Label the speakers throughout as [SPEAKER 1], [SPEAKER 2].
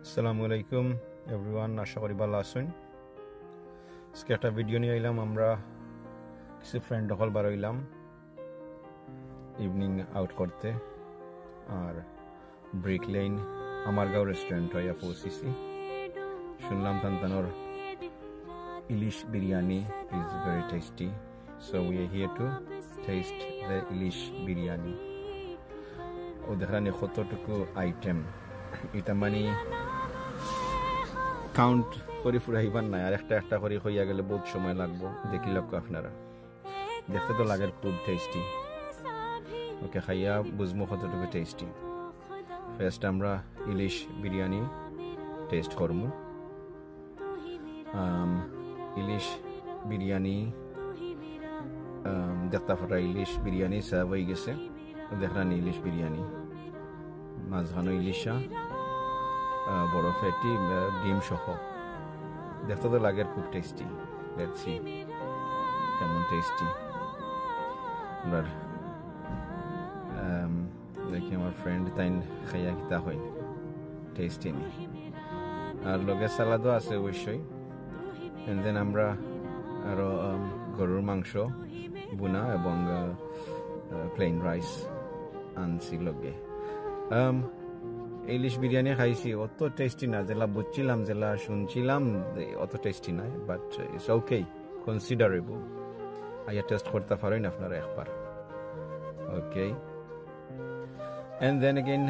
[SPEAKER 1] আসসালামু আলাইকুম এভরিওয়ান, আশা করি ভালো আছেন। আজকে একটা ভিডিও নিয়ে আইলাম। আমরা কিছু ফ্রেন্ড হল বার হইলাম ইভিনিং আউট করতে, আর ব্রিক লেন আমারগাঁও রেস্টুরেন্ট হইয়া পৌঁছিছি। শুনলাম তানতানোর ilish biryani is very tasty, so we are here to taste the ilish biryani. ও দেখানি কতটুকু আইটেম, এটা মানে কাউন্ট করে ফুরাইবার নাই, আর একটা একটা করে হইয়া গেলে বহুত সময় লাগবো। দেখি লোক আপনারা দেখতে তো লাগে খুব টেস্টি। ওকে খাইয়া বুঝবো কতটুকু টেস্টি। ফার্স্ট আমরা ইলিশ বিরিয়ানি টেস্ট করবো। ইলিশ বিরিয়ানি দেখতে ফোটা ইলিশ বিরিয়ানি সার্ভ হয়ে গেছে। দেখলানি ইলিশ বিরিয়ানি, মাঝখানো ইলিশা, বড় ফ্যাটি ডিম সহ। দেখতে তো লাগে খুব টেস্টি। লেটস সি কেমন টেস্টি। এবার দেখি আমার ফ্রেন্ড তাই খাইয়া খিতা হয় টেস্টি নি। আর লগে সালাদও আছে অবশ্যই। এন্ড দেন আমরা আরো গরুর মাংস বুনা এবং প্লেন রাইস আনছি লগে। ইলিশ বিরিয়ানি খাইছি, অত টেস্টি না, যেলা বুঝছিলাম যেলা শুনছিলাম অত টেস্টি নাই, বাট ইটস ওকে, কনসিডারেবল। আইয়া টেস্ট করতে পারেন আপনারা একবার। ওকে, এন্ড দেন এগেইন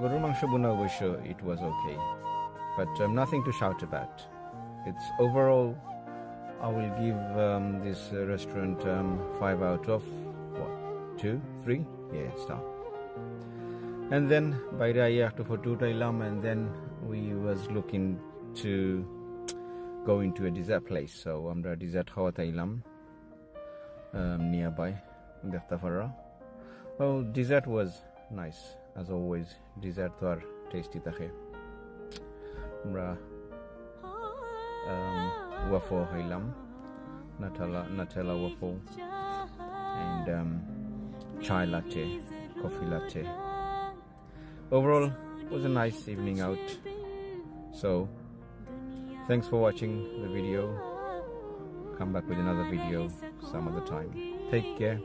[SPEAKER 1] গরুর মাংস বোনা অবশ্য it was okay, but nothing to shout about. It's overall I will give this restaurant 5 out of what, 2, 3? Yeah, stop. And then বাইরে আইয়া একটু photo উঠাইলাম, and then we was looking to go into a dessert place, so আমরা dessert খাওয়া তাইলাম nearby দেখতে পারা। Oh, dessert was nice as always. Dessert তো আর tasty থাকে। আমরা waffle হইলাম, Nutella waffle, and chai latte, coffee latte. Overall, it was a nice evening out. So, thanks for watching the video. Come back with another video some other time. Take care.